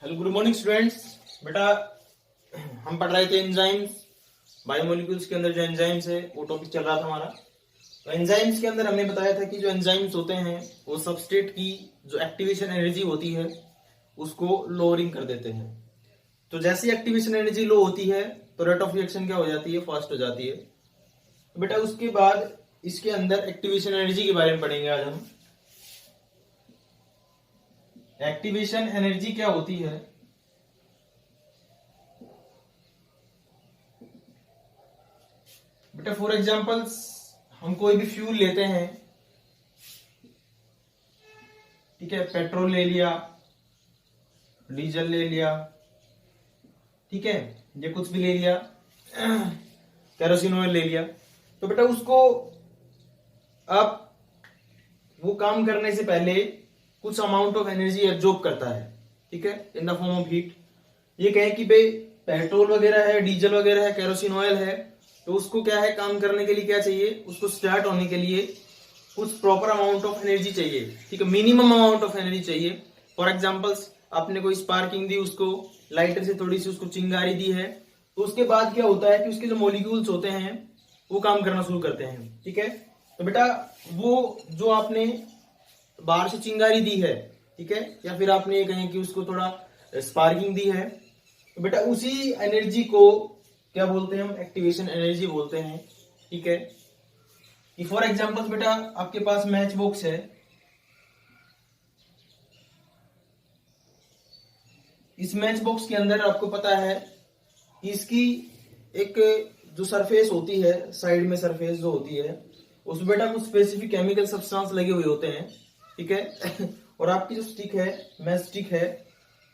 Hello good morning students. बेटा हम पढ़ रहे थे एंजाइम्स, बायोमोलिक्यूल्स के अंदर जो एंजाइम्स है वो टॉपिक चल रहा था हमारा। तो एंजाइम्स के अंदर हमने बताया था कि जो एंजाइम्स होते हैं वो सबस्ट्रेट की जो एक्टिवेशन एनर्जी होती है उसको लोअरिंग कर देते हैं। तो जैसे ही एक्टिवेशन एनर्जी लो होती है तो रेट ऑफ रिएक्शन क्या हो जाती है, फास्ट हो जाती है। तो बेटा उसके बाद इसके अंदर एक्टिवेशन एनर्जी के बारे में पढ़ेंगे आज हम। एक्टिवेशन एनर्जी क्या होती है? बेटा फॉर एग्जांपल्स हम कोई भी फ्यूल लेते हैं, ठीक है, पेट्रोल ले लिया, डीजल ले लिया, ठीक है, ये कुछ भी ले लिया, केरोसिन ऑयल ले लिया। तो बेटा उसको आप वो काम करने से पहले कुछ अमाउंट ऑफ एनर्जी एब्जॉर्ब करता है, ठीक है, in the form of heat. ये कहें कि भाई पेट्रोल वगैरह है, डीजल वगैरह है, केरोसिन ऑयल है, तो उसको क्या है, काम करने के लिए क्या चाहिए, उसको स्टार्ट होने के लिए कुछ प्रॉपर अमाउंट ऑफ एनर्जी चाहिए, ठीक है, मिनिमम अमाउंट ऑफ एनर्जी चाहिए। फॉर एग्जांपल्स आपने कोई स्पार्किंग दी, उसको लाइटर से थोड़ी सी उसको चिंगारी दी है, तो उसके बाद क्या होता है कि उसके जो मॉलिक्यूल्स होते हैं वो काम करना शुरू करते हैं, ठीक है। तो बेटा वो जो आपने बाहर से चिंगारी दी है, ठीक है, या फिर आपने ये कहें कि उसको थोड़ा स्पार्किंग दी है, तो बेटा उसी एनर्जी को क्या बोलते हैं हम, एक्टिवेशन एनर्जी बोलते हैं, ठीक है। कि फॉर एग्जांपल बेटा आपके पास मैच बॉक्स है, इस मैच बॉक्स के अंदर आपको पता है कि इसकी एक जो सरफेस होती है, साइड में सरफेस जो होती है उसमें बेटा कुछ स्पेसिफिक केमिकल सब्सटेंस लगे हुए होते हैं, ठीक है। और आपकी जो स्टिक है, मैच स्टिक है,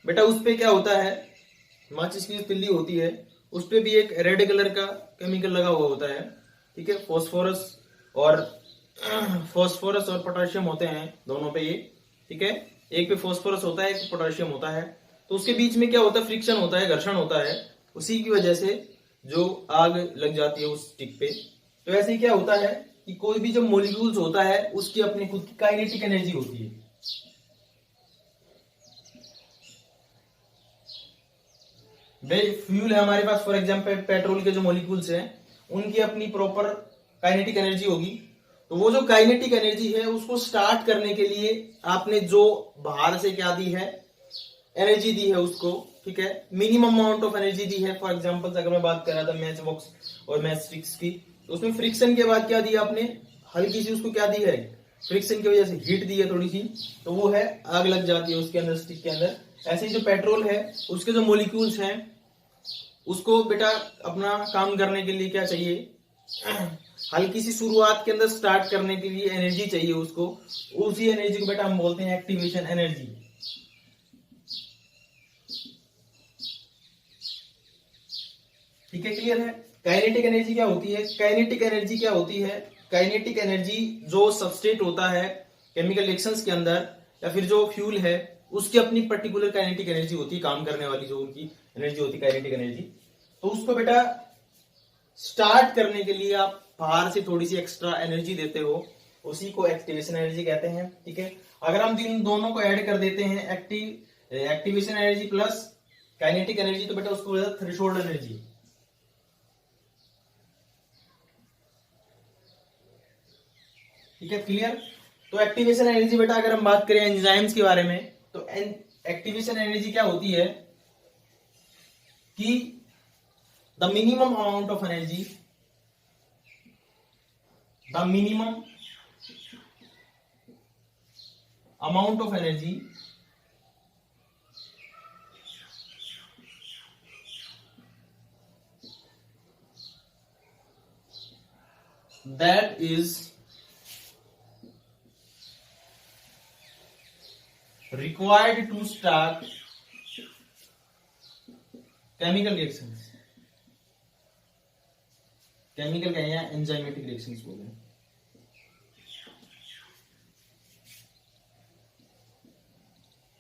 बेटा उस पे क्या होता है, माचिस की जो तिल्ली होती है उस पे भी एक रेड कलर का केमिकल लगा हुआ होता है, ठीक है। और फॉस्फोरस और पोटेशियम होते हैं दोनों पे ये, ठीक है। एक पे फॉस्फोरस होता है, एक पे पोटेशियम होता है। तो उसके बीच में क्या होता है, फ्रिक्शन होता है, घर्षण होता है, उसी की वजह से जो आग लग जाती है उस स्टिक पे। तो ऐसे ही क्या होता है कि कोई भी जो मॉलिक्यूल्स होता है उसकी अपनी खुद की काइनेटिक एनर्जी होती है। फ्यूल है हमारे पास, फॉर एग्जांपल पेट्रोल के जो मॉलिक्यूल्स हैं उनकी अपनी प्रॉपर काइनेटिक एनर्जी होगी। तो वो जो काइनेटिक एनर्जी है उसको स्टार्ट करने के लिए आपने जो बाहर से क्या दी है, एनर्जी दी है उसको, ठीक है, मिनिमम अमाउंट ऑफ एनर्जी दी है। फॉर एग्जांपल अगर मैं बात कर रहा था मैच बॉक्स और मैच स्टिक्स की, तो उसमें फ्रिक्शन के बाद क्या दिया आपने, हल्की सी उसको क्या दी है, फ्रिक्शन की वजह से हीट दी है थोड़ी सी, तो वो है आग लग जाती है उसके अंदर, स्टिक के अंदर। ऐसे ही जो पेट्रोल है उसके जो मॉलिक्यूल्स हैं उसको बेटा अपना काम करने के लिए क्या चाहिए, हल्की सी शुरुआत के अंदर स्टार्ट करने के लिए एनर्जी चाहिए उसको, उसी एनर्जी को बेटा हम बोलते हैं एक्टिवेशन एनर्जी, ठीक है, क्लियर है। काइनेटिक एनर्जी क्या होती है, काइनेटिक एनर्जी क्या होती है, काइनेटिक एनर्जी जो सबस्ट्रेट होता है केमिकल रिएक्शंस के अंदर या फिर जो फ्यूल है उसकी अपनी पर्टिकुलर काइनेटिक एनर्जी होती है, काम करने वाली जो उनकी एनर्जी होती है, काइनेटिक एनर्जी। तो उसको बेटा स्टार्ट करने के लिए आप बाहर से थोड़ी सी एक्स्ट्रा एनर्जी देते हो, उसी को एक्टिवेशन एनर्जी कहते हैं, ठीक है। अगर हम इन दोनों को ऐड कर देते हैं, activation energy plus kinetic energy, तो बेटा उसको बोलते हैं थ्रेशोल्ड एनर्जी, ठीक है, क्लियर। तो एक्टिवेशन एनर्जी बेटा अगर हम बात करें एंजाइम्स के बारे में, तो एक्टिवेशन एनर्जी क्या होती है कि the minimum amount of energy, the minimum amount of energy that is required to start chemical reactions, chemical कहें या एंजाइमेटिक रिएक्शंस बोले,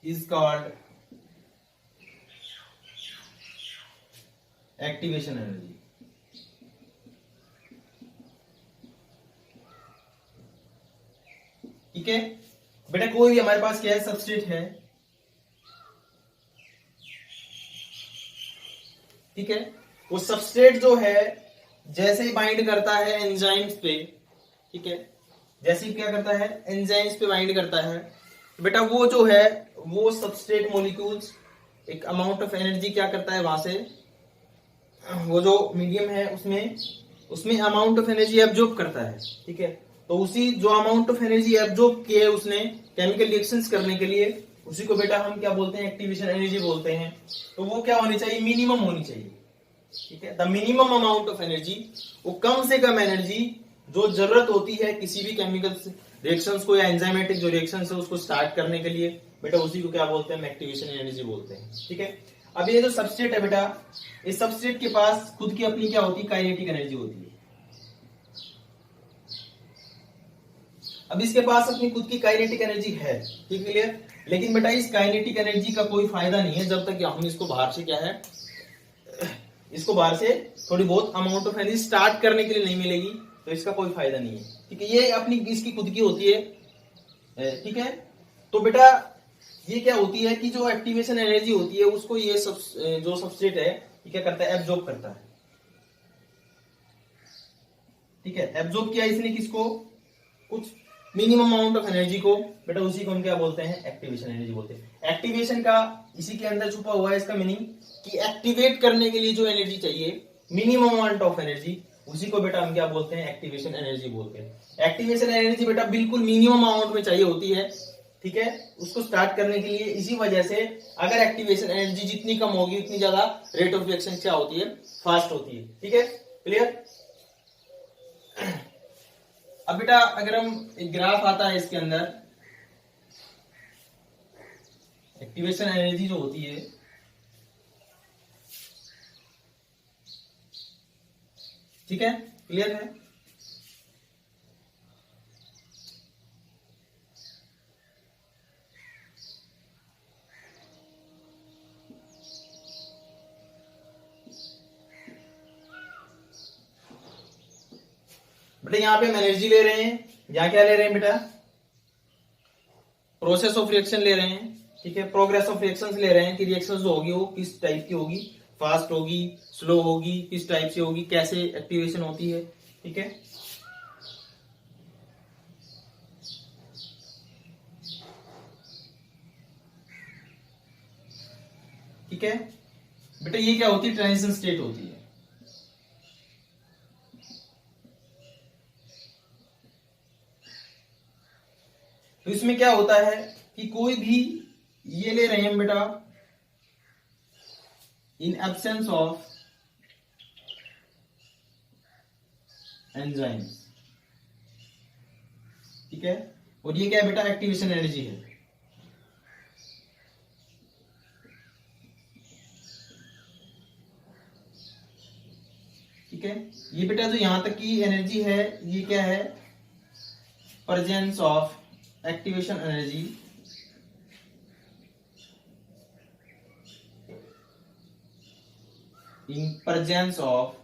is called एक्टिवेशन एनर्जी, ठीक है। बेटा कोई भी हमारे पास क्या है, सबस्ट्रेट है, ठीक है। वो सबस्ट्रेट जो है जैसे ही बाइंड करता है एंजाइम्स पे, ठीक है, जैसे ही क्या करता है एंजाइम्स पे बाइंड करता है, तो बेटा वो जो है वो सबस्ट्रेट मॉलिक्यूल्स एक अमाउंट ऑफ एनर्जी क्या करता है वहां से, वो जो मीडियम है उसमें उसमें अमाउंट ऑफ एनर्जी एब्जॉर्ब करता है, ठीक है। तो उसी जो अमाउंट ऑफ एनर्जी एब्जॉर्ब की है उसने केमिकल रिएक्शंस करने के लिए, उसी को बेटा हम क्या बोलते हैं, एक्टिवेशन एनर्जी बोलते हैं। तो वो क्या होनी चाहिए, मिनिमम होनी चाहिए, ठीक है। The minimum amount of energy, वो कम से कम एनर्जी जो जरूरत होती है किसी भी केमिकल रिएक्शंस को या एंजाइमेटिक जो रिएक्शंस है उसको स्टार्ट करने के लिए, बेटा उसी को क्या बोलते हैं, एक्टिवेशन एनर्जी बोलते हैं, ठीक है। अब ये जो सबस्ट्रेट है बेटा, इस सबस्ट्रेट के पास खुद की अपनी क्या होती है, काइनेटिक एनर्जी होती है। अब इसके पास अपनी खुद की काइनेटिक एनर्जी है, ठीक, क्लियर। लेकिन बेटा इस काइनेटिक एनर्जी का कोई फायदा नहीं है जब तक हम इसको बाहर से क्या है, इसको बाहर से थोड़ी बहुत अमाउंट ऑफ एनर्जी स्टार्ट करने के लिए नहीं मिलेगी, तो इसका कोई फायदा नहीं है, ठीक है। ये अपनी इसकी खुद की होती है, ठीक है। तो बेटा ये क्या होती है कि जो एक्टिवेशन एनर्जी होती है उसको ये जो सबस्ट्रेट है ये क्या करता है, एब्जॉर्ब करता है, ठीक है। एब्जॉर्ब किया इसने किसको, कुछ मिनिमम अमाउंट ऑफ एनर्जी को, बेटा उसी को हम क्या बोलते हैं, एक्टिवेशन एनर्जी बोलते हैं। एक्टिवेशन का इसी के अंदर छुपा हुआ है इसका मीनिंग कि एक्टिवेट करने के लिए जो एनर्जी चाहिए, मिनिमम अमाउंट ऑफ एनर्जी, उसी को बेटा हम क्या बोलते हैं, एक्टिवेशन एनर्जी बोलते हैं। एक्टिवेशन एनर्जी बेटा बिल्कुल मिनिमम अमाउंट में चाहिए होती है, ठीक है, उसको स्टार्ट करने के लिए। इसी वजह से अगर एक्टिवेशन एनर्जी जितनी कम होगी उतनी ज्यादा रेट ऑफ रिएक्शन क्या होती है, फास्ट होती है, ठीक है, क्लियर। अब बेटा अगर हम एक ग्राफ आता है इसके अंदर, एक्टिवेशन एनर्जी जो होती है, ठीक है, क्लियर है। बेटा यहां पे हम एनर्जी ले रहे हैं, यहां क्या ले रहे हैं बेटा, प्रोसेस ऑफ रिएक्शन ले रहे हैं, ठीक है, प्रोग्रेस ऑफ रिएक्शंस ले रहे हैं कि रिएक्शन जो होगी वो किस टाइप की होगी, फास्ट होगी, स्लो होगी, किस टाइप से होगी, कैसे एक्टिवेशन होती है, ठीक है। ठीक है बेटा, ये क्या होती है, ट्रांजिशन स्टेट होती है। तो इसमें क्या होता है कि कोई भी, ये ले रहे हैं बेटा, इन एब्सेंस ऑफ एंजाइम्स, ठीक है, और ये क्या है बेटा, एक्टिवेशन एनर्जी है, ठीक है। ये बेटा जो यहां तक की एनर्जी है ये क्या है, presence of activation energy in presence of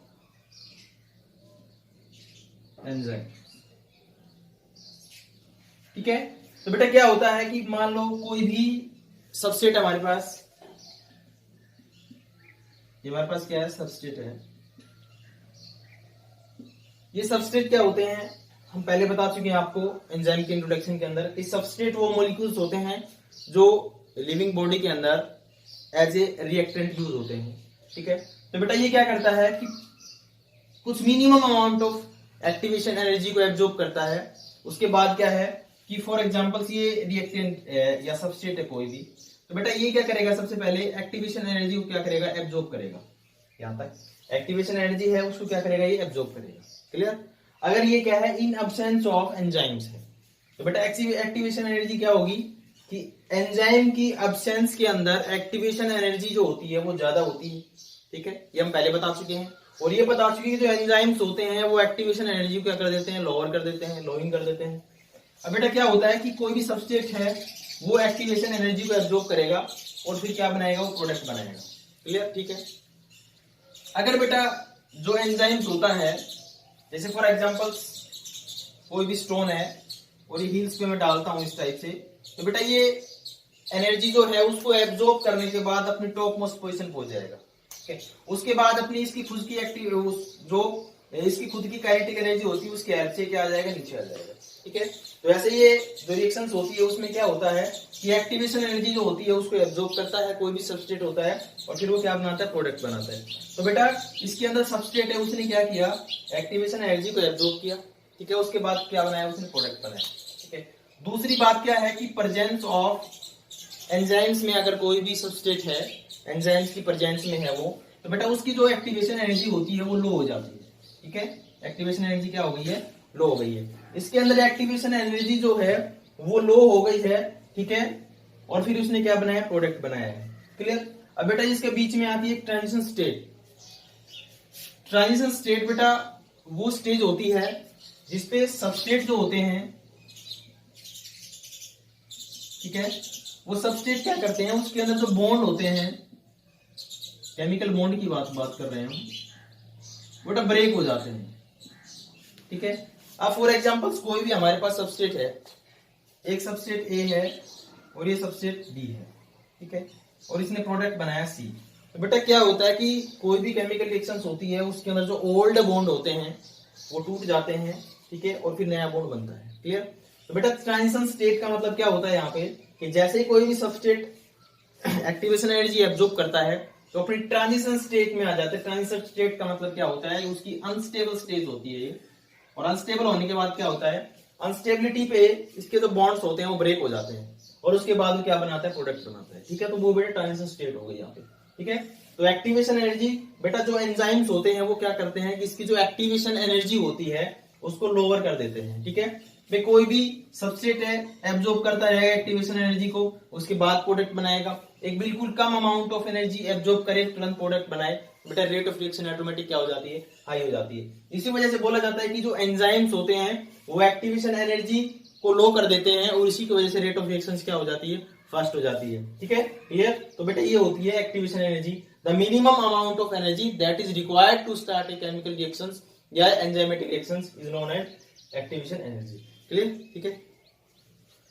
enzyme, ठीक है। तो बेटा क्या होता है कि मान लो कोई भी सबस्ट्रेट हमारे पास, ये हमारे पास क्या है, सबस्ट्रेट है। ये सबस्ट्रेट क्या होते हैं, हम पहले बता चुके हैं आपको एंजाइम के इंट्रोडक्शन के अंदर। इस सबस्ट्रेट वो मॉलिक्यूल्स होते हैं जो लिविंग बॉडी के अंदर एज ए रिएक्टेंट यूज होते हैं, ठीक है। तो बेटा ये क्या करता है कि कुछ minimum amount of activation energy को एब्जॉर्ब करता है। उसके बाद क्या है कि फॉर एग्जांपल ये रिएक्टेंट या सबस्ट्रेट है कोई भी, तो बेटा ये क्या करेगा, सबसे पहले एक्टिवेशन एनर्जी को क्या करेगा, एब्जॉर्ब करेगा। यहां तक एक्टिवेशन एनर्जी है उसको क्या करेगा, ये एब्जॉर्ब करेगा, क्लियर। अगर ये क्या है, इन एब्सेंस ऑफ एंजाइम्स है, तो बेटा एक्टिवेशन एनर्जी क्या होगी कि एंजाइम की एब्सेंस के अंदर एक्टिवेशन एनर्जी जो होती है वो ज्यादा होती है, ठीक है, ये हम पहले बता चुके हैं। और ये बता चुके हैं कि जो एंजाइम्स होते हैं वो एक्टिवेशन एनर्जी को क्या कर देते हैं, लोअर कर देते हैं, लोइंग कर देते हैं। अब बेटा क्या होता है कि कोई भी सबस्ट्रेट है वो एक्टिवेशन एनर्जी को एब्जॉर्ब करेगा और फिर क्या बनाएगा, वो प्रोडक्ट बनाएगा, क्लियर, ठीक है। अगर बेटा जो एंजाइम्स होता है, जैसे फॉर एग्जांपल कोई भी स्टोन है और ये हील्स पे मैं डालता हूं इस टाइप से, तो बेटा ये एनर्जी जो है उसको एब्जॉर्ब करने के बाद अपनी टॉप मोस्ट पोजीशन पहुंच जाएगा, ठीक है। उसके बाद अपनी इसकी खुद की जो इसकी खुद की काइनेटिक एनर्जी होती है उसके हेल्प से क्या आ जाएगा, नीचे आ जाएगा। ठीक है। तो ऐसे ये जो रिएक्शंस होती है उसमें क्या होता है कि एक्टिवेशन एनर्जी जो होती है उसको एब्जॉर्ब करता है कोई भी सबस्ट्रेट होता है और फिर वो क्या बनाता है, प्रोडक्ट बनाता है। तो बेटा इसके अंदर सबस्ट्रेट है, उसने क्या किया, एक्टिवेशन एनर्जी को एब्जॉर्ब किया। ठीक है। उसके बाद क्या बनाया, उसने प्रोडक्ट बनाया। ठीक है। दूसरी बात क्या है कि प्रेजेंस ऑफ एंजाइम्स में अगर कोई भी सबस्ट्रेट है, एंजाइम्स की प्रेजेंस में है वो, तो बेटा उसकी जो एक्टिवेशन एनर्जी होती है वो लो हो जाती है। ठीक है। एक्टिवेशन एनर्जी क्या हो गई है, लो हो गई है। इसके अंदर एक्टिवेशन एनर्जी जो है वो लो हो गई है। ठीक है। और फिर उसने क्या बनाया, प्रोडक्ट बनाया है। क्लियर। अब बेटा इसके बीच में आती है ट्रांजिशन स्टेट। ट्रांजिशन स्टेट बेटा वो स्टेज होती है जिसपे सबस्ट्रेट जो होते हैं, ठीक है, वो सबस्ट्रेट क्या करते हैं, उसके अंदर जो बॉन्ड होते हैं, केमिकल बॉन्ड की बात कर रहे हैं हम, बेटा ब्रेक हो जाते हैं। ठीक है। अब फॉर एग्जांपल कोई भी हमारे पास सबस्ट्रेट है, एक सबस्ट्रेट ए है और ये सबस्ट्रेट बी है। ठीक है। और इसने प्रोडक्ट बनाया सी। तो बेटा क्या होता है कि कोई भी केमिकल रिएक्शंस होती है उसके अंदर जो ओल्ड बॉन्ड होते हैं वो टूट जाते हैं। ठीक है। और फिर नया बॉन्ड बनता है। क्लियर। तो बेटा ट्रांजिशन स्टेट का मतलब क्या होता है यहाँ पे कि जैसे ही कोई भी सबस्ट्रेट एक्टिवेशन एनर्जी एब्जॉर्ब करता है तो अपनी ट्रांजिशन स्टेट में आ जाता है। ट्रांजिशन स्टेट का मतलब क्या होता है, उसकी अनस्टेबल स्टेज होती है ये। और अनस्टेबल होने के बाद क्या होता है, अनस्टेबिलिटी पे इसके जो बॉन्ड्स होते हैं वो ब्रेक हो जाते हैं और उसके बाद वो क्या बनाता है, प्रोडक्ट बनाता है। ठीक है। तो वो बेटा ट्रांजिशन स्टेट हो गई यहाँ पे। ठीक है। तो एक्टिवेशन एनर्जी बेटा जो एंजाइम्स होते हैं वो क्या करते हैं कि इसकी जो एक्टिवेशन एनर्जी होती है उसको लोअर कर देते हैं। ठीक है। भाई कोई भी सबस्ट्रेट है एब्जॉर्ब करता रहेगा एक्टिवेशन एनर्जी को, उसके बाद प्रोडक्ट बनाएगा। एक बिल्कुल कम अमाउंट ऑफ एनर्जी एब्जॉर्ब करे तुरंत प्रोडक्ट बनाए, बेटा रेट ऑफ रिएक्शन ऑटोमेटिक क्या हो जाती है, हाई हो जाती है। इसी वजह से बोला जाता है कि जो एंजाइम्स होते हैं वो एक्टिवेशन एनर्जी को लो कर देते हैं और इसी की वजह से रेट ऑफ रिएक्शन क्या हो जाती है, फास्ट हो जाती है। ठीक है। क्लियर। तो बेटा ये होती है activation energy, the minimum amount of energy that is required to start a chemical reactions या enzymatic reactions is known as activation energy. Clear. ठीक है।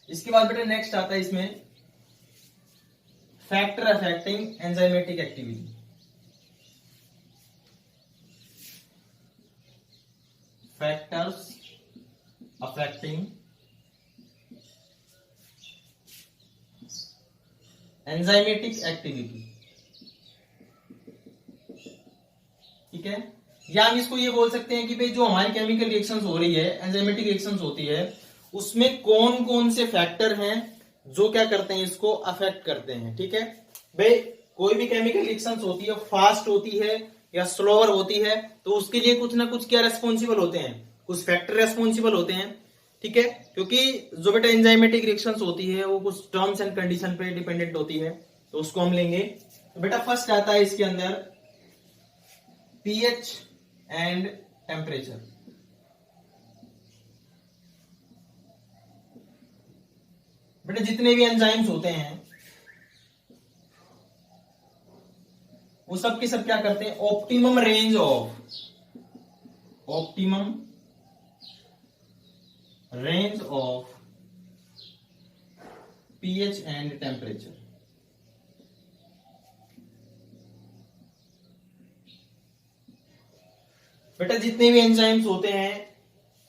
इसके बाद बेटा नेक्स्ट आता है इसमें factor affecting enzymatic activity. Factors affecting enzymatic activity. ठीक है। या हम इसको ये बोल सकते हैं कि भाई जो हमारी केमिकल रिएक्शंस हो रही है, एंजाइमेटिक रिएक्शंस होती है, उसमें कौन कौन से फैक्टर हैं जो क्या करते हैं, इसको अफेक्ट करते हैं। ठीक है। भाई कोई भी केमिकल रिएक्शंस होती है, फास्ट होती है या स्लोअर होती है, तो उसके लिए कुछ ना कुछ क्या रेस्पॉन्सिबल होते हैं, कुछ फैक्टर रेस्पॉन्सिबल होते हैं। ठीक है। क्योंकि जो बेटा एंजाइमेटिक रिएक्शंस होती है वो कुछ टर्म्स एंड कंडीशन पे डिपेंडेंट होती है, तो उसको हम लेंगे। तो बेटा फर्स्ट आता है इसके अंदर पीएच एंड टेम्परेचर। बेटा जितने भी एंजाइम्स होते हैं वो सब के सब क्या करते हैं, optimum range of pH and temperature. बेटा जितने भी एंजाइम्स होते हैं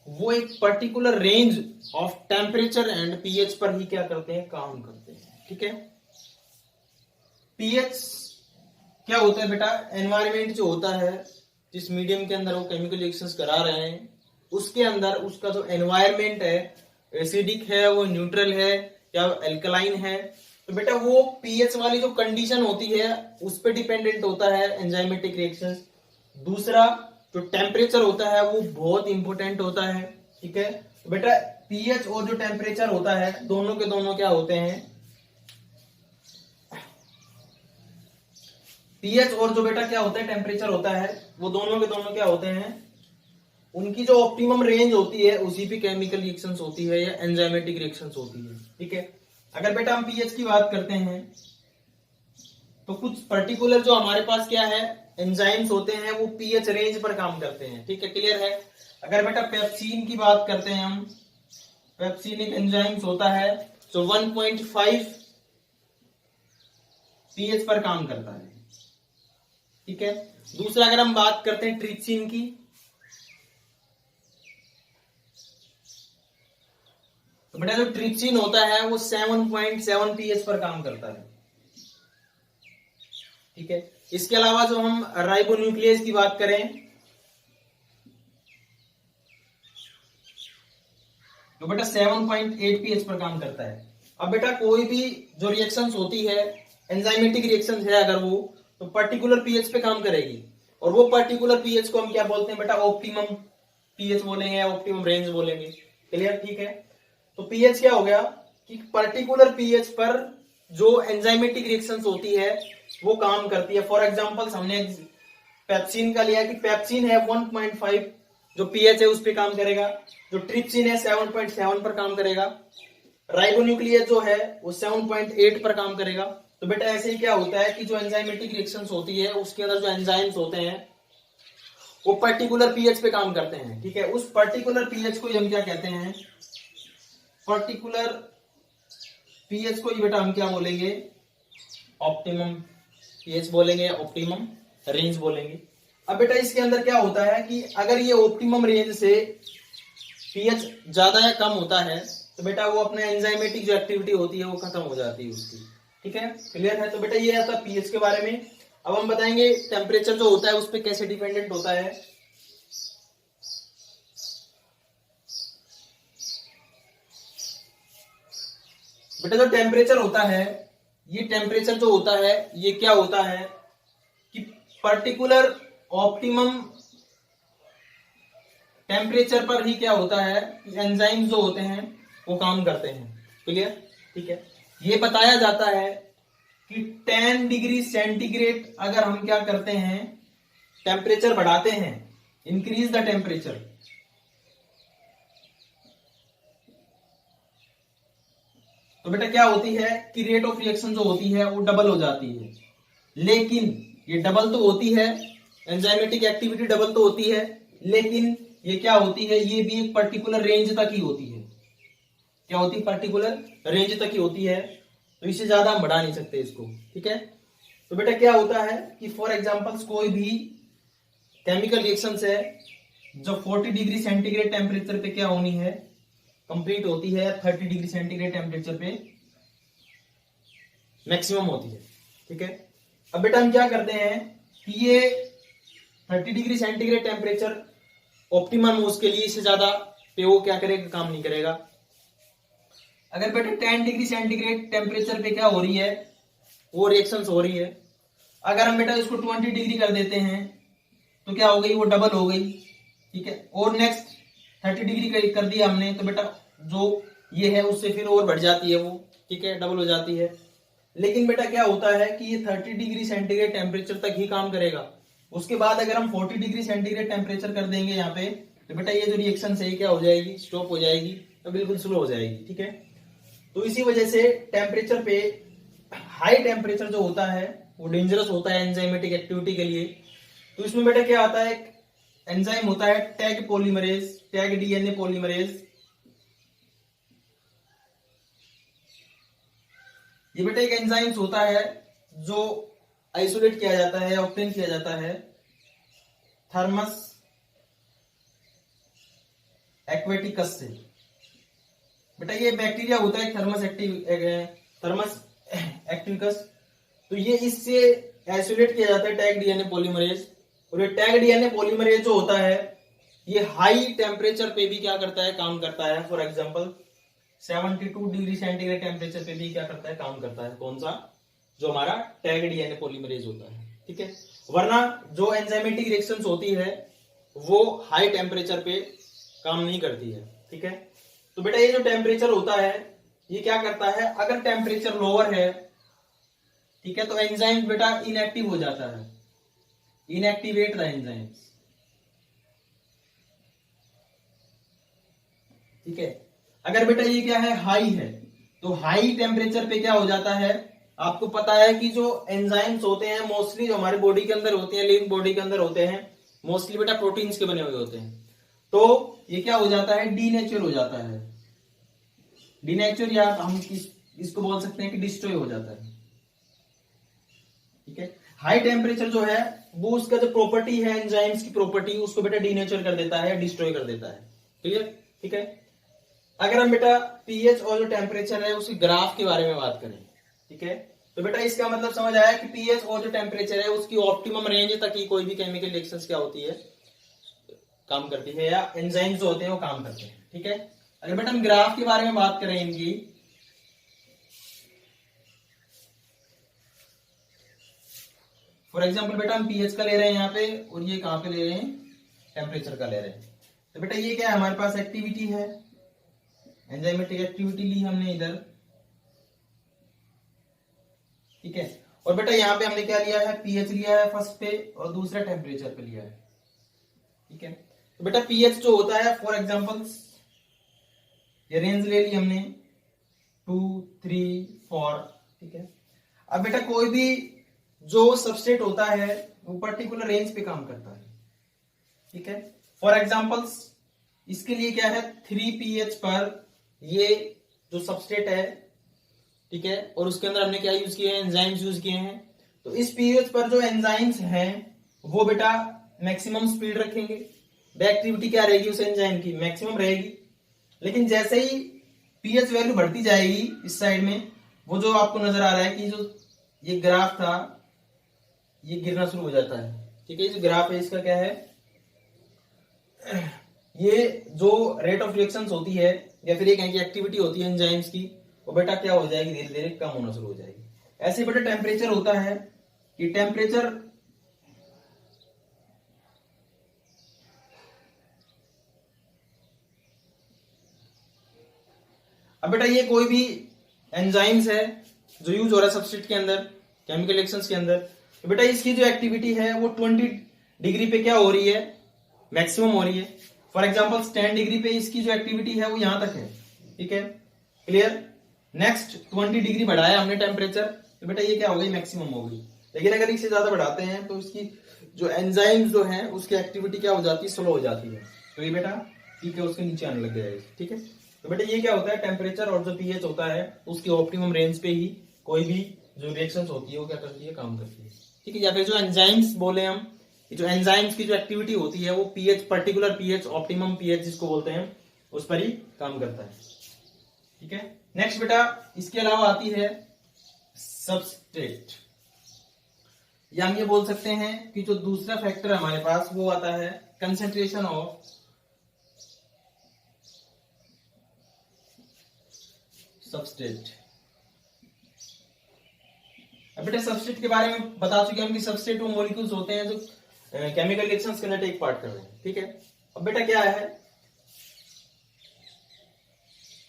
वो एक particular range of temperature and pH पर ही क्या करते हैं, काम करते हैं। ठीक है। पीएच क्या होता है बेटा, एनवायरमेंट जो होता है जिस मीडियम के अंदर वो केमिकल रिएक्शंस करा रहे हैं उसके अंदर उसका जो एनवायरमेंट है, एसिडिक है, वो न्यूट्रल है या एल्कलाइन है, तो बेटा वो पीएच वाली जो कंडीशन होती है उस पर डिपेंडेंट होता है एंजाइमेटिक रिएक्शंस। दूसरा जो टेम्परेचर होता है वो बहुत इंपॉर्टेंट होता है। ठीक है। तो बेटा पीएच और जो टेम्परेचर होता है दोनों के दोनों क्या होते हैं, पीएच और जो बेटा क्या होता है टेम्परेचर होता है वो दोनों के दोनों क्या होते हैं, उनकी जो ऑप्टिमम रेंज होती है उसी पे केमिकल रिएक्शंस होती है या एंजाइमेटिक रिएक्शंस होती है। ठीक है। अगर बेटा हम पीएच की बात करते हैं तो कुछ पर्टिकुलर जो हमारे पास क्या है एंजाइम्स होते हैं वो पीएच रेंज पर काम करते हैं। ठीक है। क्लियर है। अगर बेटा पेप्सिन की बात करते हैं हम, पेप्सिन एक एंजाइम्स होता है जो 1.5 पीएच पर काम करता है। ठीक है। दूसरा अगर हम बात करते हैं ट्रिप्सिन की, तो बेटा जो ट्रिप्सिन होता है वो 7.7 पीएच पर काम करता है, ठीक है। इसके अलावा जो हम राइबोन्यूक्लियस की बात करें तो बेटा 7.8 पीएच पर काम करता है। अब बेटा कोई भी जो रिएक्शंस होती है, एंजाइमेटिक रिएक्शंस है अगर वो, तो पर्टिकुलर पीएच पे काम करेगी, और वो पर्टिकुलर पीएच को हम क्या बोलते हैं बेटा, ऑप्टिमम पीएच बोलेंगे या ऑप्टिमम रेंज बोलेंगे। क्लियर, ठीक है। तो पीएच क्या हो गया कि पर्टिकुलर पीएच पर जो एंजाइमेटिक रिएक्शंस होती है वो काम करती है। फॉर एग्जांपल हमने पेप्सिन का लिया कि पेप्सिन है 1.5 जो पीएच है उस पे काम करेगा, जो ट्रिप्सिन है 7.7 पर काम करेगा, राइबोन्यूक्लियस जो है वो 7.8 पर काम करेगा। तो बेटा ऐसे ही क्या होता है कि जो एंजाइमेटिक रिएक्शंस होती है उसके अंदर जो एंजाइम्स होते हैं वो पर्टिकुलर पीएच पे काम करते हैं, ठीक है। उस पर्टिकुलर पीएच को हम क्या कहते हैं, पर्टिकुलर पीएच को बेटा हम क्या बोलेंगे, ऑप्टिमम पीएच बोलेंगे, ऑप्टिमम रेंज बोलेंगे। अब बेटा इसके अंदर क्या होता है कि अगर ये ऑप्टिमम रेंज से पीएच ज्यादा या कम होता है तो बेटा वो अपने एंजाइमेटिक जो एक्टिविटी होती है वो खत्म हो जाती है उसकी, ठीक है। क्लियर है। तो बेटा ये आता पीएच के बारे में। अब हम बताएंगे टेम्परेचर जो होता है उस पर कैसे डिपेंडेंट होता है। बेटा जो टेम्परेचर होता है, ये टेम्परेचर जो होता है ये क्या होता है कि पर्टिकुलर ऑप्टिमम टेम्परेचर पर ही क्या होता है कि एंजाइम्स जो होते हैं वो काम करते हैं। क्लियर, ठीक है। ये बताया जाता है कि 10 डिग्री सेंटीग्रेड अगर हम क्या करते हैं, टेम्परेचर बढ़ाते हैं, इंक्रीज द टेम्परेचर, तो बेटा क्या होती है कि रेट ऑफ रिएक्शन जो होती है वो डबल हो जाती है। लेकिन ये डबल तो होती है, एंजाइमेटिक एक्टिविटी डबल तो होती है, लेकिन ये क्या होती है, ये भी एक पर्टिकुलर रेंज तक ही होती है। क्या होती है, पर्टिकुलर रेंज तक ही होती है, तो इससे ज्यादा हम बढ़ा नहीं सकते इसको, ठीक है। तो बेटा क्या होता है कि फॉर एग्जांपल्स कोई भी केमिकल रिएक्शंस है जो 40 डिग्री सेंटीग्रेड टेम्परेचर पे क्या होनी है, कंप्लीट होती है, 30 डिग्री सेंटीग्रेड टेम्परेचर पे मैक्सिमम होती है, ठीक है। अब बेटा हम क्या करते हैं कि ये 30 डिग्री सेंटीग्रेड टेम्परेचर ऑप्टिमम हो उसके लिए, इससे ज्यादा पे वो क्या करेगा, काम नहीं करेगा। अगर बेटा 10 डिग्री सेंटीग्रेड टेम्परेचर पे क्या हो रही है, वो रिएक्शंस हो रही है, अगर हम बेटा इसको 20 डिग्री कर देते हैं तो क्या हो गई, वो डबल हो गई, ठीक है। और नेक्स्ट 30 डिग्री कर दिया हमने तो बेटा जो ये है उससे फिर और बढ़ जाती है वो, ठीक है, डबल हो जाती है। लेकिन बेटा क्या होता है कि ये 30 डिग्री सेंटीग्रेड टेम्परेचर तक ही काम करेगा। उसके बाद अगर हम 40 डिग्री सेंटीग्रेड टेम्परेचर कर देंगे यहाँ पे, तो बेटा ये जो रिएक्शन है क्या हो जाएगी, स्टॉप हो जाएगी, तो बिल्कुल स्लो हो जाएगी, ठीक है। तो इसी वजह से टेम्परेचर पे, हाई टेम्परेचर जो होता है वो डेंजरस होता है एंजाइमेटिक एक्टिविटी के लिए। तो इसमें बेटा क्या आता है, एंजाइम होता है tag polymerase, tag DNA polymerase. ये बेटा एक एंजाइम्स होता है जो आइसोलेट किया जाता है, ऑब्टेन किया जाता है थर्मस एक्वेटिकस से। बेटा ये बैक्टीरिया होता है थर्मस एक्टिविकस, तो ये इससे आइसोलेट किया जाता है टैग डीएनए पॉलीमरेज। और ये टैग डीएनए पॉलीमरेज जो होता है ये हाई टेम्परेचर पे भी क्या करता है, काम करता है। For example 72 degree centigrade temperature पे भी क्या करता है, काम करता है। कौन सा, जो हमारा टैग डीएनए पॉलीमरेज होता है, ठीक है। वरना जो एंजाइमेटिक रिएक्शंस होती है वो हाई टेम्परेचर पे काम नहीं करती है, ठीक है। तो बेटा ये जो टेम्परेचर होता है ये क्या करता है, अगर टेम्परेचर लोअर है, ठीक है, तो एंजाइम बेटा इनएक्टिव हो जाता है, इनएक्टिवेट द एंजाइम्स, ठीक है। अगर बेटा ये क्या है, हाई है, तो हाई टेम्परेचर पे क्या हो जाता है, आपको पता है कि जो एंजाइम्स होते हैं मोस्टली जो हमारे बॉडी के अंदर होते हैं, लिविंग बॉडी के अंदर होते हैं, मोस्टली बेटा प्रोटीन्स के बने हुए होते हैं। तो ये क्या हो जाता है, डीनेचर हो जाता है, डीनेचर, या हम इसको बोल सकते हैं कि डिस्ट्रॉय हो जाता है, ठीक है। हाई टेम्परेचर जो है वो उसका जो प्रॉपर्टी है एंजाइम्स की प्रॉपर्टी उसको बेटा डीनेचर कर देता है, डिस्ट्रॉय कर देता है। क्लियर? ठीक है। अगर हम बेटा पीएच और जो टेम्परेचर है उसकी ग्राफ के बारे में बात करें, ठीक है, तो बेटा इसका मतलब समझ आया कि पीएच और जो टेम्परेचर है उसकी ऑप्टिमम रेंज तक ही कोई भी केमिकल रिएक्शंस क्या होती है, काम करती है, या एंजाइम्स जो होते हैं वो काम करते हैं। ठीक है। अगर बेटा हम ग्राफ के बारे में बात करें इनकी, फॉर एग्जाम्पल बेटा हम पीएच का ले रहे हैं यहाँ पे, और ये कहां पे ले रहे हैं, टेम्परेचर का ले रहे हैं। तो बेटा ये क्या है, हमारे पास एक्टिविटी है, एंजाइमेटिक एक्टिविटी ली हमने इधर, ठीक है। और बेटा यहाँ पे हमने क्या लिया है, पीएच लिया है फर्स्ट पे, और दूसरा टेम्परेचर पे लिया है। ठीक है। तो बेटा पीएच जो होता है, फॉर एग्जाम्पल ये रेंज ले ली हमने 2, 3, 4, ठीक है। अब बेटा कोई भी जो सबस्ट्रेट होता है वो पर्टिकुलर रेंज पे काम करता है, ठीक है। फॉर एग्जाम्पल्स इसके लिए क्या है, 3 pH पर ये जो सबस्ट्रेट है, ठीक है, और उसके अंदर हमने क्या यूज किए हैं, एंजाइम्स यूज किए हैं। तो इस pH पर जो एंजाइम्स हैं वो बेटा मैक्सिमम स्पीड रखेंगे, एक्टिविटी क्या रहेगी उस एंजाइम की, मैक्सिमम रहेगी। लेकिन जैसे ही pH वैल्यू बढ़ती जाएगी इस साइड में, वो जो आपको नजर आ रहा है कि जो ये ग्राफ था ये गिरना शुरू हो जाता है। ठीक है, ये जो ग्राफ है इसका क्या है, ये जो रेट ऑफ रिएक्शंस होती है या फिर ये कहें कि एक्टिविटी होती है एंजाइम्स की, वो बेटा क्या हो जाएगी, धीरे धीरे कम होना शुरू हो जाएगी। ऐसे बेटा टेम्परेचर होता है कि टेम्परेचर अब बेटा ये कोई भी एंजाइम्स है जो यूज हो रहा है सबस्ट्रेट के अंदर, केमिकल रिएक्शंस के अंदर, तो बेटा इसकी जो एक्टिविटी है वो 20 डिग्री पे क्या हो रही है, मैक्सिमम हो रही है। फॉर एग्जांपल 10 डिग्री पे इसकी जो एक्टिविटी है वो यहां तक है। ठीक है, क्लियर। नेक्स्ट 20 डिग्री बढ़ाया हमने टेम्परेचर, तो बेटा ये क्या हो गई, मैक्सिमम हो गई। लेकिन अगर इससे ज्यादा बढ़ाते हैं तो इसकी जो एंजाइम्स जो है उसकी एक्टिविटी क्या हो जाती है, स्लो हो जाती है। तो ये बेटा ठीक है उसके नीचे आने लग जाएगा। ठीक है, तो बेटा ये क्या होता है, टेम्परेचर और जो पीएच होता है उसकी ऑप्टिमम रेंज पे ही कोई भी जो रिएक्शंस होती है वो क्या करती है, काम करती है। ठीक है, या फिर जो एंजाइम्स बोले हम, जो एंजाइम्स की जो एक्टिविटी होती है वो pH, particular pH, optimum pH जिसको बोलते हैं, उस पर ही काम करता है। ठीक है, नेक्स्ट बेटा इसके अलावा आती है सबस्ट्रेट, या हम ये बोल सकते हैं कि जो दूसरा फैक्टर हमारे पास वो आता है कंसेंट्रेशन ऑफ सबस्ट्रेट। अब बेटा सबस्ट्रेट के बारे में बता चुके हम कि सबस्ट्रेट वो मॉलिक्यूल्स होते हैं जो केमिकल रिएक्शंस के अंदर टेक पार्ट कर रहे हैं। ठीक है, अब बेटा क्या है,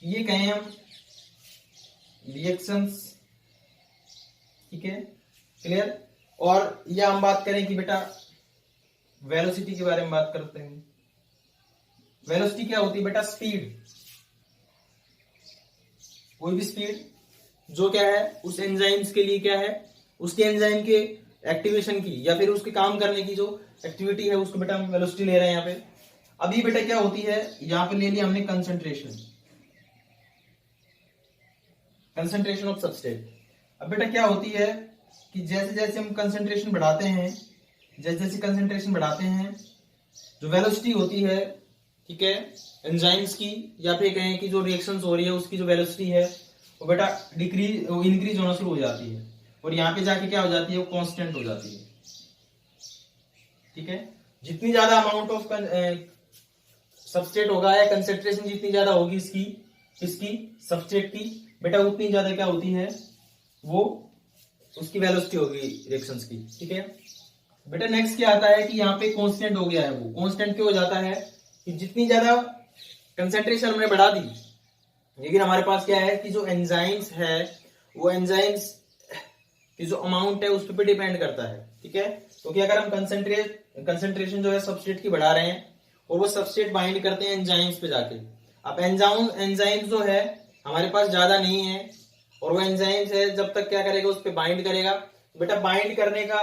ये कहें हम रिएक्शंस, ठीक है, क्लियर। और या हम बात करें कि बेटा वेलोसिटी के बारे में बात करते हैं। वेलोसिटी क्या होती है बेटा, स्पीड, कोई भी स्पीड जो क्या है उस एंजाइम्स के लिए क्या है, उसके एंजाइम के एक्टिवेशन की या फिर उसके काम करने की जो एक्टिविटी है उसको बेटा हम वेलोसिटी ले रहे हैं यहाँ पे। अभी बेटा क्या होती है, यहाँ पे ले लिया हमने कंसंट्रेशन, कंसंट्रेशन ऑफ सबस्ट्रेट। अब बेटा क्या होती है कि जैसे जैसे हम कंसंट्रेशन बढ़ाते हैं, जैसे जैसे कंसंट्रेशन बढ़ाते हैं, जो वेलोसिटी होती है, ठीक है, एंजाइम्स की या फिर कहें कि जो रिएक्शंस हो रही है उसकी जो वेलोसिटी है वो बेटा डिक्रीज, इंक्रीज होना शुरू हो जाती है, और यहाँ पे जाके क्या हो जाती है, वो कांस्टेंट हो जाती है। ठीक है, जितनी ज्यादा अमाउंट ऑफ सबस्ट्रेट होगा या कंसेंट्रेशन जितनी ज्यादा होगी इसकी सबस्ट्रेट की, बेटा उतनी ज्यादा क्या होती है, वो उसकी वेलोसिटी होगी रिएक्शंस की। ठीक है, बेटा नेक्स्ट क्या आता है कि यहाँ पे कांस्टेंट हो गया है। वो कांस्टेंट क्यों हो जाता है कि जितनी ज्यादा कंसेंट्रेशन हमने बढ़ा दी, लेकिन हमारे पास क्या है कि जो एंजाइम्स है वो एंजाइम्स की जो अमाउंट है उस पर डिपेंड करता है। ठीक है, क्योंकि अगर हम कंसेंट्रेशन जो है सबस्ट्रेट की बढ़ा रहे हैं और वो सबस्ट्रेट बाइंड करते हैं एंजाइम्स पे जाके, अब एंजाइम्स जो है हमारे पास ज्यादा नहीं है, और वो एंजाइम्स है जब तक क्या करेगा, उस पर बाइंड करेगा। बेटा बाइंड करने का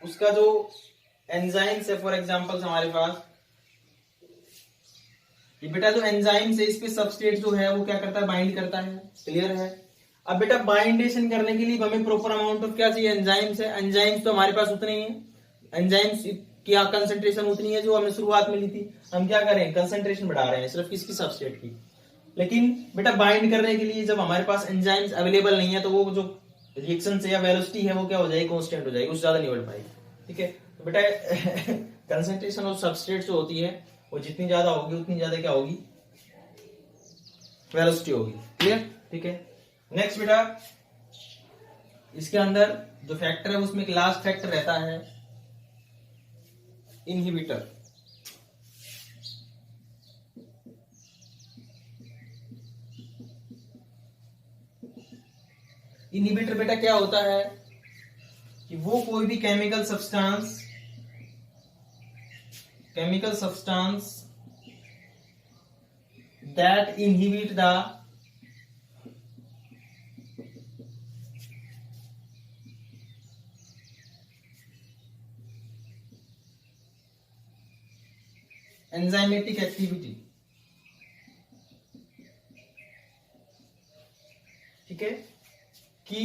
उसका जो एंजाइम्स है, फॉर एग्जांपल हमारे पास ये बेटा जो एंजाइम्स है इस पे सबस्ट्रेट जो है वो क्या करता है, बाइंड करता है। क्लियर है। अब बेटा बाइंडेशन करने के लिए हमें प्रॉपर अमाउंट ऑफ क्या चाहिए, एंजाइम्स है। एंजाइम्स तो हमारे पास उतने ही है, एंजाइम्स की कंसंट्रेशन उतनी है जो हमने शुरुआत में ली थी। हम क्या करें, कंसंट्रेशन बढ़ा रहे हैं सिर्फ किसकी, सबस्ट्रेट की। लेकिन बेटा बाइंड करने के लिए जब हमारे पास एंजाइम्स अवेलेबल नहीं है तो वो जो रिएक्शन से या वेलोसिटी है वो क्या हो जाएगी, कांस्टेंट हो जाएगी, उससे ज्यादा नहीं बढ़ पाएगी। ठीक है, तो बेटा कंसंट्रेशन ऑफ सबस्ट्रेट जो होती है वो जितनी ज्यादा होगी उतनी ज्यादा क्या होगी, वेलोसिटी होगी। क्लियर? ठीक है। नेक्स्ट बेटा इसके अंदर जो फैक्टर है उसमें एक लास्ट फैक्टर रहता है इनहिबिटर। इनहिबिटर बेटा क्या होता है कि वो कोई भी chemical substance that inhibit the enzymatic activity. ठीक है, कि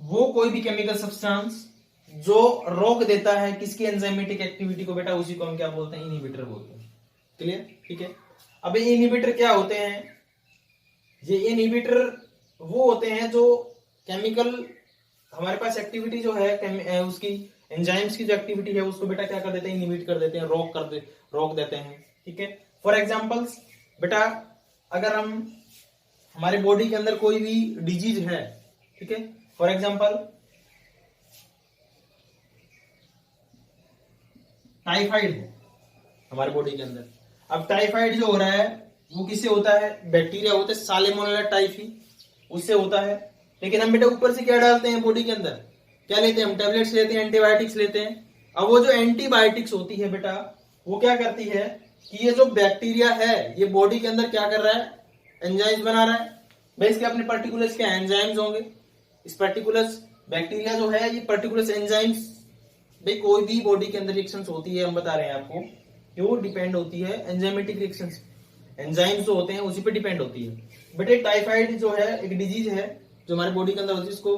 वो कोई भी केमिकल सब्सटेंस जो रोक देता है किसकी, एंजाइमेटिक एक्टिविटी को, बेटा उसी को हम क्या बोलते हैं, इनहिबिटर बोलते हैं। क्लियर? ठीक है। अब ये इनहिबिटर क्या होते हैं, ये इनहिबिटर वो होते हैं जो केमिकल हमारे पास एक्टिविटी जो है उसकी एंजाइम्स की जो एक्टिविटी है उसको बेटा क्या कर देते हैं, इनहिबिट कर देते हैं, रोक देते हैं। ठीक है। फॉर एग्जांपल्स बेटा अगर हम हमारे बॉडी के अंदर कोई भी डिजीज है, ठीक है, फॉर एग्जांपल टाइफाइड है हमारे बॉडी के अंदर। अब टाइफाइड जो हो रहा है वो किससे होता है, बैक्टीरिया होते हैं सालेमोनेला टाइफी, उससे होता है। लेकिन हम बेटा ऊपर से क्या डालते हैं बॉडी के अंदर, क्या लेते हैं हम, टैबलेट्स लेते हैं, एंटीबायोटिक्स लेते हैं। अब वो जो एंटीबायोटिक्स होती है बेटा वो क्या करती है कि ये जो बैक्टीरिया है ये बॉडी के अंदर क्या कर रहा है, एंजाइम्स बना रहा है। भाई इसके अपने पर्टिकुलर्स क्या एंजाइम्स होंगे, इस पर्टिकुलर्स बैक्टीरिया जो है ये पर्टिकुलर्स एंजाइम्स, भाई कोई भी बॉडी के अंदर रिएक्शंस होती है हम बता रहे हैं आपको कि वो डिपेंड होती है एंजाइमेटिक रिएक्शंस, एंजाइम्स जो होते हैं उसी पे डिपेंड होती है। बेटे टाइफाइड जो है एक डिजीज है जो हमारे बॉडी के अंदर होती है, इसको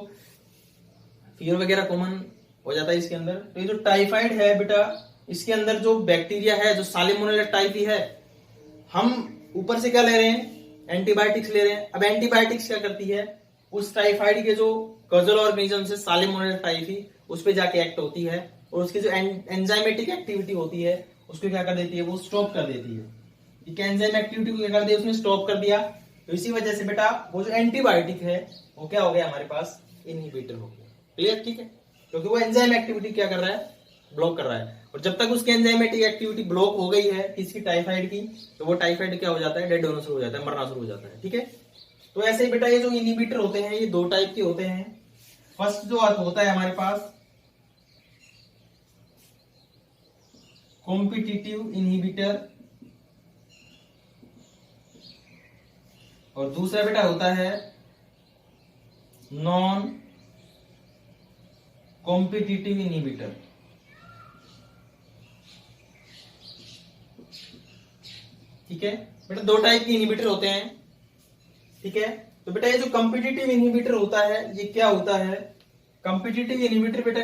फीवर वगैरह कॉमन हो जाता है इसके अंदर। तो ये जो टाइफाइड है बेटा इसके अंदर जो बैक्टीरिया है जो सालेमोनेला टाइफी है, हम ऊपर से क्या ले रहे हैं, एंटीबायोटिक्स ले रहे हैं। अब एंटीबायोटिक्स क्या करती है, उस टाइफाइड के जो कॉजल ऑर्गेनिज्म है सालेमोनेला टाइफी उस पे जाके एक्ट होती है और उसकी जो एंजाइमेटिक एक्टिविटी होती है उसको क्या कर देती है, वो स्टॉप कर देती है। एंजाइम एक्टिविटी को क्या कर दिया, उसने स्टॉप कर दिया। तो इसी वजह से बेटा वो जो एंटीबायोटिक है वो क्या हो गया हमारे पास, इनहिबिटर हो गया। क्लियर? ठीक है, क्योंकि वो एंजाइम एक्टिविटी क्या कर रहा है, ब्लॉक कर रहा है। और जब तक उसकी एंजाइमेटिक एक्टिविटी ब्लॉक हो गई है किसकी, टाइफाइड की, तो वो टाइफाइड क्या हो जाता है, डेड होना शुरू हो जाता है, मरना शुरू हो जाता है। ठीक है, तो ऐसे ही बेटा ये जो इनहिबिटर होते हैं ये दो टाइप के होते हैं। फर्स्ट जो होता है हमारे पास कॉम्पिटिटिव इनहिबिटर और दूसरा बेटा होता है नॉन कॉम्पिटिटिव इनहिबिटर। ठीक है बेटा, दो टाइप के इनहिबिटर होते हैं। ठीक है, तो बेटा ये जो कॉम्पिटिटिव इनहिबिटर होता है ये क्या होता है, कॉम्पिटिटिव इनहिबिटर बेटा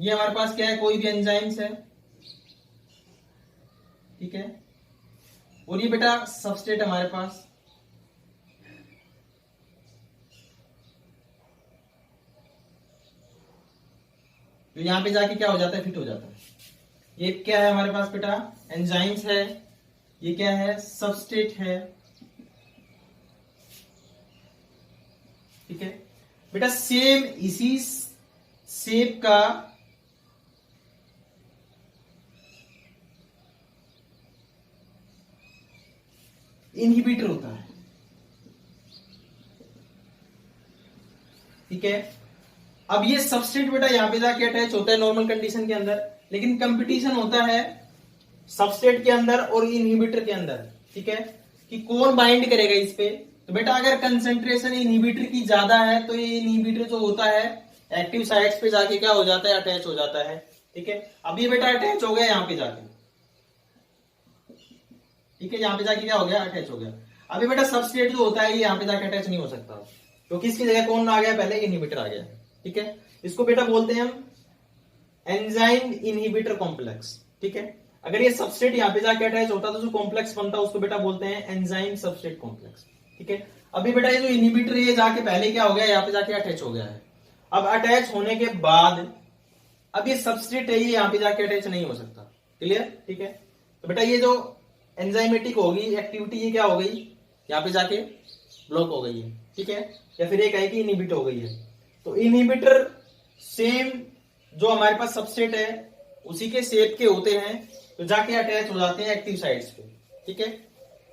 ये हमारे पास क्या है, कोई भी एंजाइम्स है, ठीक है, और ये बेटा सबस्ट्रेट हमारे पास, तो यहां पे जाके क्या हो जाता है, फिट हो जाता है। ये क्या है हमारे पास बेटा, एंजाइम्स है, ये क्या है, सबस्ट्रेट है। ठीक है बेटा, सेम इसी शेप का इनहिबिटर होता है। ठीक है, अब ये सबस्ट्रेट बेटा यहां पे जाके अटैच होता है नॉर्मल कंडीशन के अंदर, लेकिन कंपटीशन होता है सबस्ट्रेट के अंदर और इनहिबिटर के अंदर। ठीक है, कि कौन बाइंड करेगा इस पे। तो बेटा अगर कंसंट्रेशन इनहिबिटर की ज्यादा है तो ये इनहिबिटर जो होता है एक्टिव साइट्स पे जाके क्या हो जाता है, अटैच हो जाता है। ठीक है, अब ये बेटा अटैच हो गया यहां पे जाके, ठीक है, यहां पे जाके क्या हो गया, अटैच हो गया। अभी बेटा सबस्ट्रेट जो होता है ये यहां पे जाके अटैच नहीं हो सकता, क्योंकि इसकी जगह कौन आ गया, पहले इनहिबिटर आ गया। ठीक है, इसको बेटा बोलते हैं हम एंजाइम इनहिबिटर कॉम्प्लेक्स। ठीक है, अगर ये सबस्ट्रेट यहाँ पे जाके अटैच होता तो जो कॉम्प्लेक्स बनता उसको बेटा बोलते हैं एंजाइम सबस्ट्रेट कॉम्प्लेक्स। ठीक है, अभी बेटा ये जो इनहिबिटर ये जाके पहले क्या हो गया, यहाँ पे जाके अटैच हो गया है। अब अटैच होने के बाद अब ये सबस्ट्रेट है, ये यहाँ पे जाके अटैच नहीं हो सकता। क्लियर? ठीक है, तो बेटा ये जो एंजाइमेटिक होगी एक्टिविटी ये क्या हो गई, यहाँ पे जाके ब्लॉक हो गई है। ठीक है, या फिर एक है कि इनहिबिट हो गई है। तो इनहिबिटर सेम जो हमारे पास सबस्ट्रेट है उसी के शेप के होते हैं, तो जाके अटैच हो जाते हैं एक्टिव साइट्स पे। ठीक है,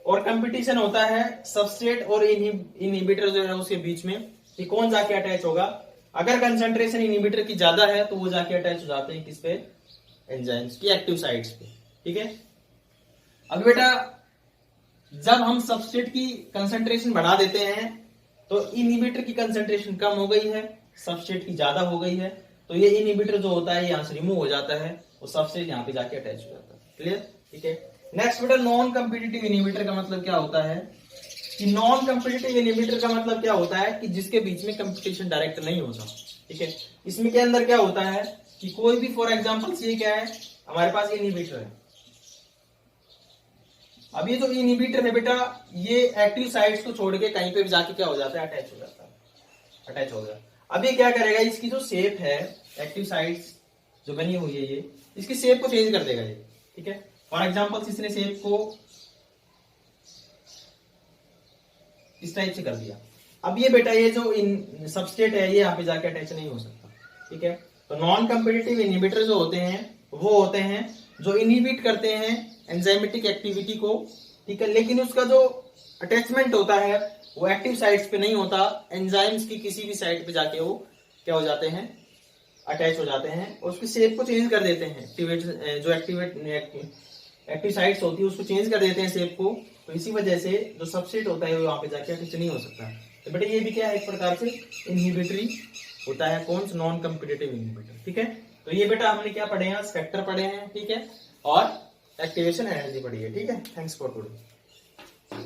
और कंपटीशन होता है सबस्ट्रेट और इनहिबिटर जो है उसके बीच में कि कौन जाके अटैच होगा। अगर कंसंट्रेशन इनहिबिटर की ज्यादा है तो वो जाके अटैच हो जाते हैं किस पे, एंजाइम्स की एक्टिव साइट्स पे। ठीक है, अब बेटा जब हम सबस्ट्रेट की कंसंट्रेशन बढ़ा देते हैं तो इनहिबिटर की कंसंट्रेशन कम हो गई है, सबस्ट्रेट की ज्यादा हो गई है, तो ये इनहिबिटर जो होता है यहाँ से रिमूव हो जाता है और सबस्ट्रेट यहाँ पे जाके अटैच हो जाता है। क्लियर? ठीक है, नेक्स्ट बेटा नॉन कम्पिटिटिव इनहिबिटर का मतलब क्या होता है कि नॉन कम्पिटिटिव इनहिबिटर का मतलब क्या होता है कि जिसके बीच में कंपटीशन डायरेक्ट नहीं होता। ठीक है, इसमें के अंदर क्या होता है कि कोई भी फॉर एग्जांपल ये क्या है, हमारे पास इनहिबिटर है। अब ये जो इनहिबिटर है बेटा ये एक्टिव साइट्स को छोड़ के कहीं पे भी जाके क्या हो जाता है, अटैच हो जाता है, अटैच हो गया। अब ये क्या करेगा, इसकी जो शेप है एक्टिव साइट्स जो बनी हुई है ये इसकी शेप को चेंज कर देगा ये। ठीक है, फॉर एग्जांपल इसने शेप को इस टाइप से कर दिया। अब ये बेटा ये जो सबस्ट्रेट है ये यहाँ पे जाके अटैच नहीं हो सकता। ठीक है, तो नॉन कम्पिटिटिव इनहिबिटर जो होते हैं वो होते हैं जो इनहिबिट करते हैं एंजाइमेटिक एक्टिविटी को। ठीक है, लेकिन उसका जो अटैचमेंट होता है वो एक्टिव साइट्स पे नहीं होता, एंजाइम्स की किसी भी साइट पे जाके वो क्या हो जाते हैं, अटैच हो जाते हैं और उसकी शेप को चेंज कर देते हैं। जो एक्टिव साइट्स होती है उसको चेंज कर देते हैं शेप को, तो इसी वजह से जो सबस्ट्रेट होता है वो वहां पे जाके अटैच नहीं हो सकता। तो बेटा ये भी क्या है, एक प्रकार से इनहिबिटरी होता है, कौन सा, नॉन कम्पिटिटिव इनहिबिटर। ठीक है, तो ये बेटा हमने क्या पढ़े हैं, फैक्टर पढ़े हैं। ठीक है, और एक्टिवेशन एनर्जी पढ़ी है। ठीक है, थैंक्स फॉर टुडे।